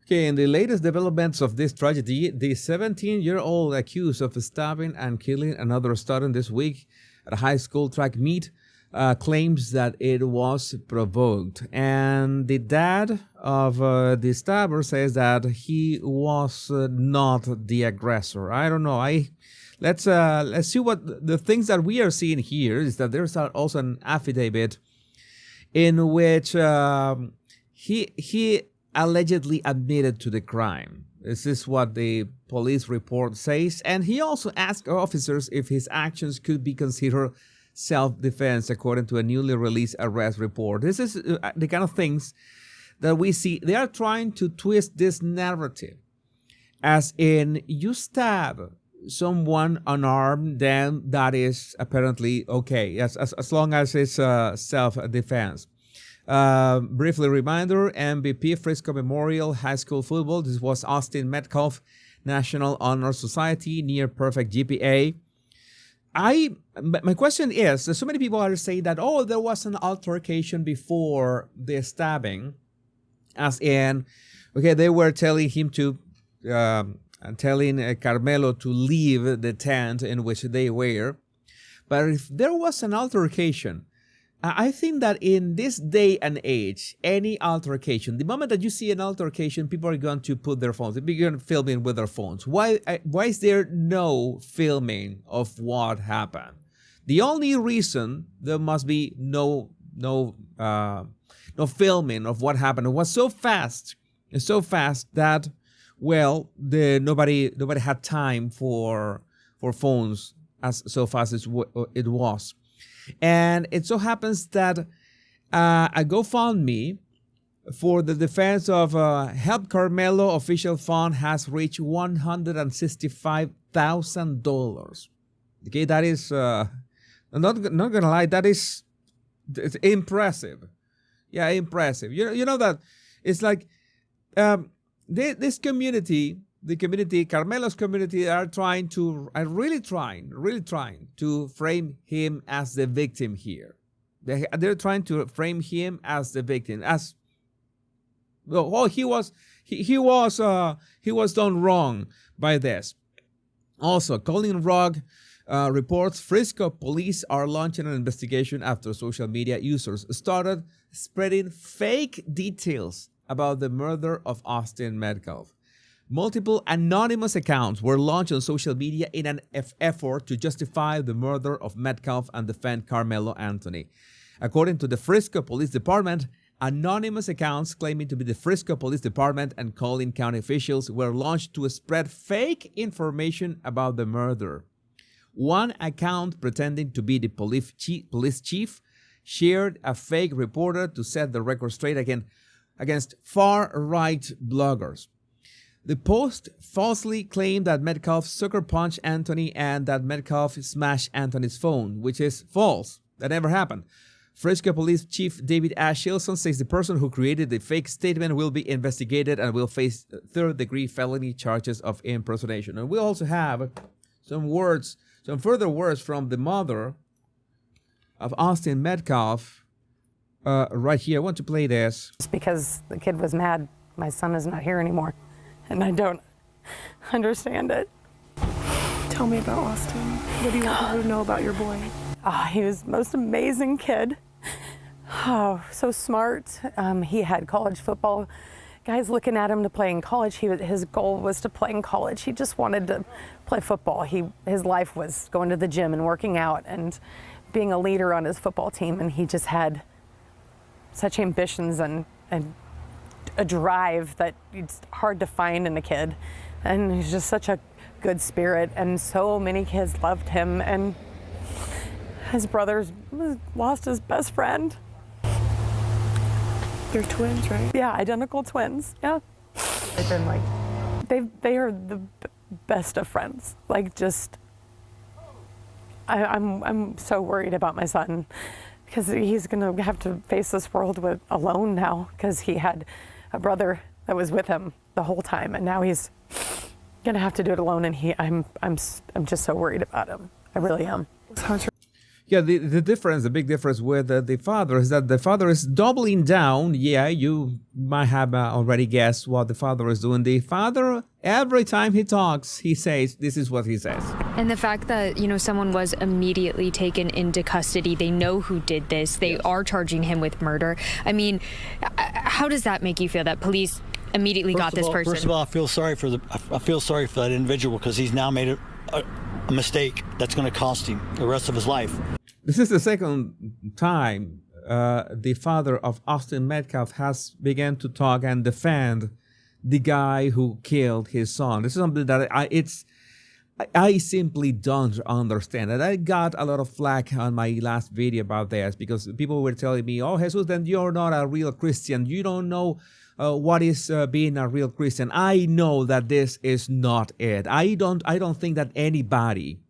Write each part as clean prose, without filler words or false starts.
Okay, in the latest developments of this tragedy, the 17-year-old accused of stabbing and killing another student this week at a high school track meet claims that it was provoked. And the dad of the stabber says that he was not the aggressor. I don't know. Let's see what the things that we are seeing here is that there's also an affidavit in which he allegedly admitted to the crime. This is what the police report says. And he also asked officers if his actions could be considered self-defense, according to a newly released arrest report. This is the kind of things that we see. They are trying to twist this narrative. As in, you stab someone unarmed, then that is apparently okay, as long as it's self-defense. Briefly reminder, MVP Frisco Memorial High School Football. This was Austin Metcalf National Honor Society, near perfect GPA. My question is, so many people are saying that, oh, there was an altercation before the stabbing, as in, okay, they were telling him to, telling Karmelo to leave the tent in which they were. But if there was an altercation, I think that in this day and age, any altercation, the moment that you see an altercation, people are going to put their phones, they're going to film it with their phones. Why is there no filming of what happened? The only reason there must be no filming of what happened. It was so fast that, well, nobody had time for phones as so fast as it was. And it so happens that a GoFundMe for the defense of Help Karmelo official fund has reached $165,000. Okay, that is, I'm not gonna lie, it's impressive. Yeah, impressive. You know that it's like this community. The community, Karmelo's community, are really trying to frame him as the victim here. They're trying to frame him as the victim, as well. He was done wrong by this. Also, Colin Rugg reports Frisco police are launching an investigation after social media users started spreading fake details about the murder of Austin Metcalf. Multiple anonymous accounts were launched on social media in an effort to justify the murder of Metcalf and defend Karmelo Anthony. According to the Frisco Police Department, anonymous accounts claiming to be the Frisco Police Department and Collin County officials were launched to spread fake information about the murder. One account pretending to be the police chief shared a fake reporter to set the record straight against far-right bloggers. The post falsely claimed that Metcalf sucker punched Anthony and that Metcalf smashed Anthony's phone, which is false. That never happened. Frisco Police Chief David Ashilson says the person who created the fake statement will be investigated and will face third-degree felony charges of impersonation. And we also have some further words from the mother of Austin Metcalf right here. I want to play this. Just because the kid was mad, my son is not here anymore. And I don't understand it. Tell me about Austin. What do you want people to know about your boy? Oh, he was the most amazing kid. Oh, so smart. He had college football guys looking at him to play in college. His goal was to play in college. He just wanted to play football. His life was going to the gym and working out and being a leader on his football team. And he just had such ambitions and a drive that it's hard to find in a kid. And he's just such a good spirit, and so many kids loved him, and his brother's lost his best friend. They're twins, right? Yeah, identical twins. Yeah. They've been like, they are the best of friends. Like, just, I'm so worried about my son, because he's gonna have to face this world alone now, because he had a brother that was with him the whole time, and now he's gonna have to do it alone. And I'm just so worried about him. I really am. Yeah, the big difference with the father is that the father is doubling down. Yeah, you might have already guessed what the father is doing. The father, every time he talks, he says, this is what he says. And the fact that, someone was immediately taken into custody, they know who did this, they are charging him with murder. I mean, how does that make you feel that police immediately got this person? First of all, I feel sorry for that individual because he's now made a mistake that's going to cost him the rest of his life. This is the second time the father of Austin Metcalf has begun to talk and defend the guy who killed his son. This is something that I simply don't understand. And I got a lot of flack on my last video about this because people were telling me, oh, Jesus, then you're not a real Christian. You don't know what is being a real Christian. I know that this is not it. I don't think that anybody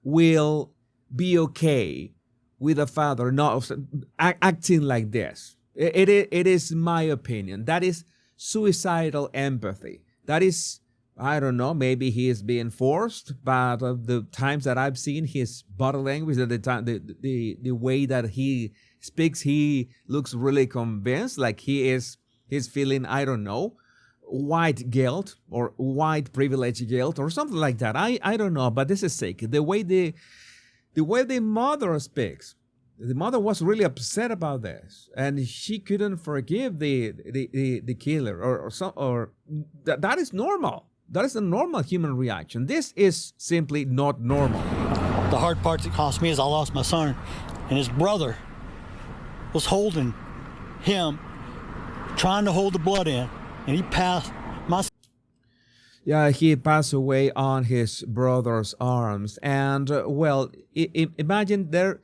will be okay with a father not acting like this. It is my opinion. That is suicidal empathy. That is, I don't know, maybe he is being forced, but the times that I've seen his body language, the way that he speaks, he looks really convinced, like he's feeling, I don't know, white guilt or white privilege guilt or something like that. I don't know, but this is sick. The way the mother speaks, the mother was really upset about this, and she couldn't forgive the killer, or that is normal. That is a normal human reaction. This is simply not normal. The hard part that cost me is I lost my son, and his brother was holding him, trying to hold the blood in, and he passed my. Yeah, he passed away on his brother's arms. And, well, imagine there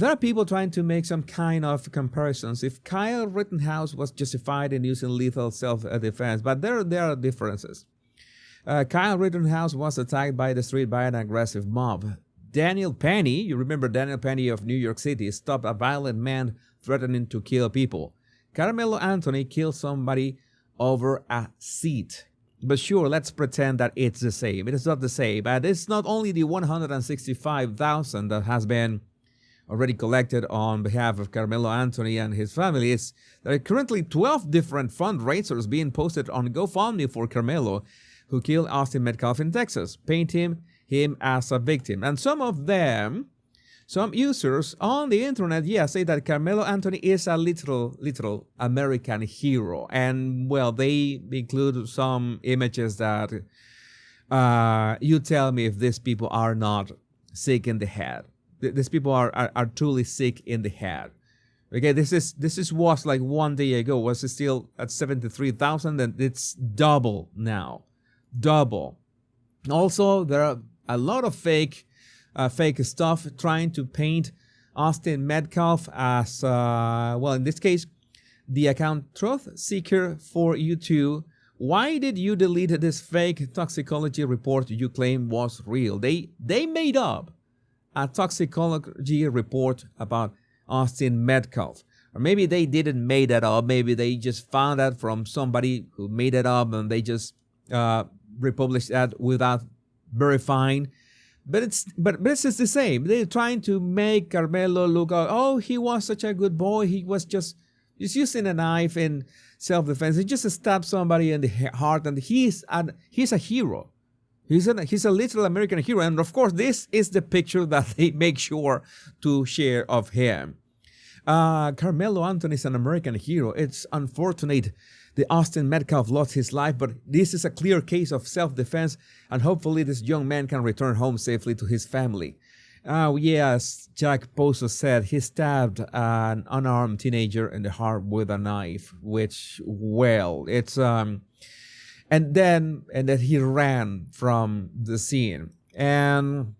are people trying to make some kind of comparisons. If Kyle Rittenhouse was justified in using lethal self-defense, but there are differences. Kyle Rittenhouse was attacked by the street by an aggressive mob. Daniel Penny, you remember Daniel Penny of New York City, stopped a violent man threatening to kill people. Karmelo Anthony killed somebody over a seat. But sure, let's pretend that it's the same. It is not the same. But it's not only the $165,000 that has been already collected on behalf of Karmelo Anthony and his family. There are currently 12 different fundraisers being posted on GoFundMe for Karmelo, who killed Austin Metcalf in Texas, painting him as a victim. And some users on the internet, say that Karmelo Anthony is a literal American hero. And, well, they include some images that you tell me if these people are not sick in the head. These people are truly sick in the head. Okay, this was like 1 day ago, was still at 73,000, and it's double now. Double. Also, there are a lot of fake stuff trying to paint Austin Metcalf as, in this case, the account Truth Seeker for YouTube. Why did you delete this fake toxicology report you claim was real? They made up a toxicology report about Austin Metcalf. Or maybe they didn't make that up. Maybe they just found that from somebody who made it up and they just republished that without verifying. But it's just the same. They're trying to make Karmelo look, he was such a good boy. He was just using a knife in self-defense. He just stabbed somebody in the heart, and he's a hero. He's a literal American hero. And of course, this is the picture that they make sure to share of him. Karmelo Anthony is an American hero. It's unfortunate the Austin Metcalf lost his life, but this is a clear case of self-defense, and hopefully this young man can return home safely to his family. Yes, Jack Pozo said he stabbed an unarmed teenager in the heart with a knife, which, well, it's and then he ran from the scene. And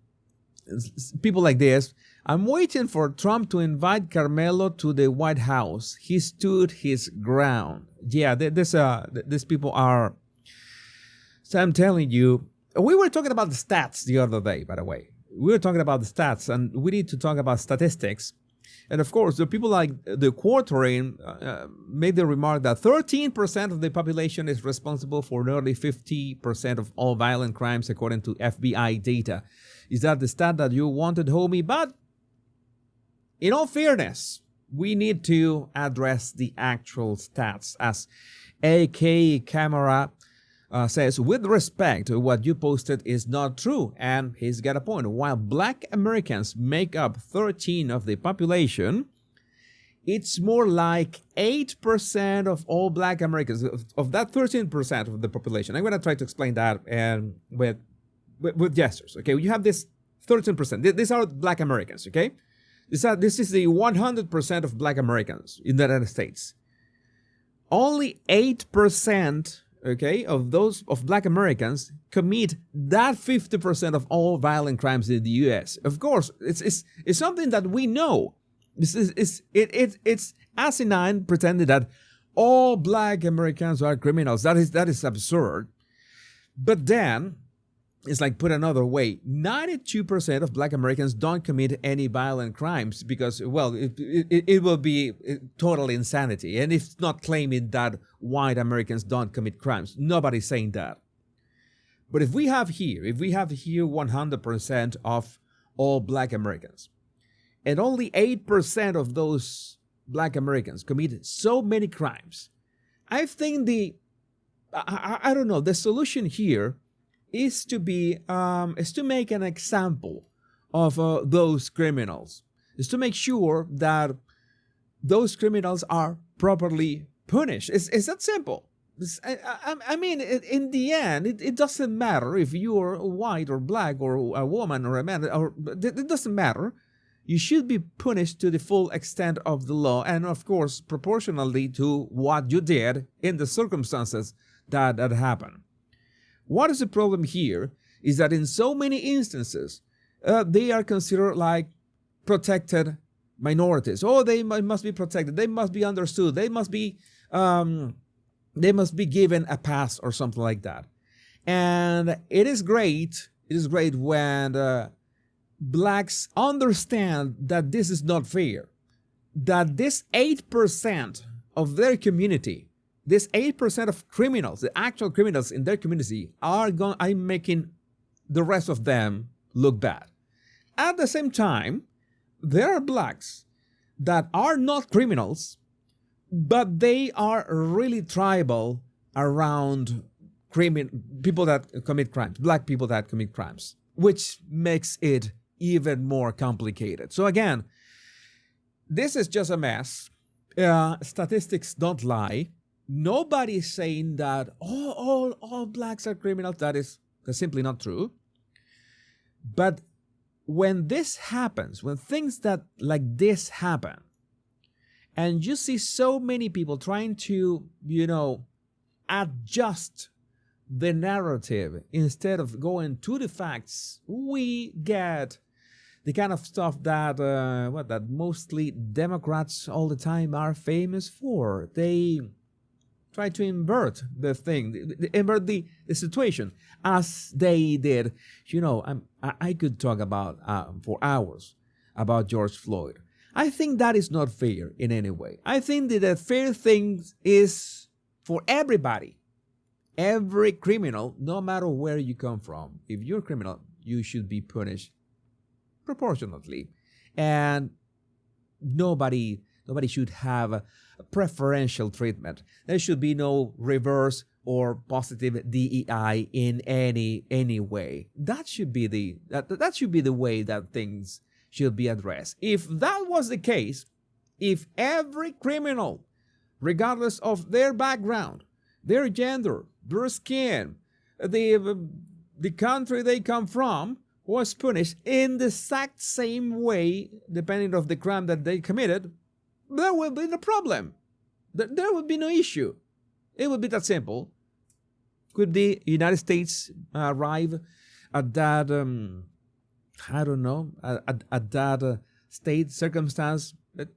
people like this, I'm waiting for Trump to invite Karmelo to the White House. He stood his ground. Yeah, these people are. So I'm telling you, we were talking about the stats the other day, by the way. We were talking about the stats, and we need to talk about statistics. And of course, the people like the Quartering made the remark that 13% of the population is responsible for nearly 50% of all violent crimes, according to FBI data. Is that the stat that you wanted, homie? But in all fairness, we need to address the actual stats. As AK Camera says, with respect, what you posted is not true. And he's got a point. While Black Americans make up 13% of the population, it's more like 8% of all Black Americans, of that 13% of the population. I'm going to try to explain that and with gestures. Okay, you have this 13%. These are Black Americans, okay? This is the 100% of Black Americans in the United States. Only 8%, okay, of those of Black Americans commit that 50% of all violent crimes in the U.S. Of course, it's something that we know. It's asinine pretending that all Black Americans are criminals. That is absurd. But then, it's like, put another way, 92% of Black Americans don't commit any violent crimes because, well, it will be total insanity. And it's not claiming that white Americans don't commit crimes. Nobody's saying that. But if we have here 100% of all Black Americans, and only 8% of those Black Americans commit so many crimes, I think I don't know, the solution here is to make an example of those criminals, is to make sure that those criminals are properly punished. It's that simple. I mean, in the end, it doesn't matter if you're white or black or a woman or a man, it doesn't matter. You should be punished to the full extent of the law and, of course, proportionally to what you did in the circumstances that happened. What is the problem here is that in so many instances, they are considered like protected minorities. Oh, they must be protected. They must be understood. They must be given a pass or something like that. And it is great. It is great when blacks understand that this is not fair. That this 8% of their community, this 8% of criminals, the actual criminals in their community, are making the rest of them look bad. At the same time, there are blacks that are not criminals, but they are really tribal around people that commit crimes, black people that commit crimes, which makes it even more complicated. So again, this is just a mess. Statistics don't lie. Nobody is saying that all blacks are criminals. That's simply not true. But when this happens, when things like this happen, and you see so many people trying to, adjust the narrative instead of going to the facts, we get the kind of stuff that that mostly Democrats all the time are famous for. They try to invert the thing, invert the situation, as they did. I could talk about for hours about George Floyd. I think that is not fair in any way. I think that the fair thing is for everybody. Every criminal, no matter where you come from, if you're a criminal, you should be punished proportionately. And nobody should have a preferential treatment. There should be no reverse or positive DEI in any way. That should be the way that things should be addressed. If that was the case, if every criminal, regardless of their background, their gender, their skin, the country they come from, was punished in the exact same way, depending on the crime that they committed, there will be no problem. There would be no issue. It would be that simple. Could the United States arrive at that, at that state circumstance? It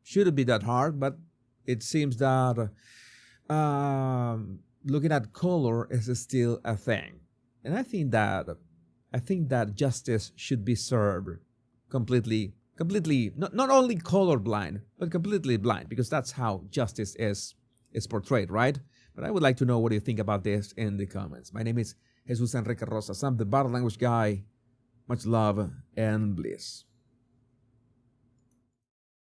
shouldn't be that hard, but it seems that looking at color is still a thing. And I think that justice should be served completely, not only colorblind, but completely blind, because that's how justice is portrayed, right? But I would like to know what you think about this in the comments. My name is Jesus Enrique Rosas. I'm the Bottle Language Guy. Much love and bliss.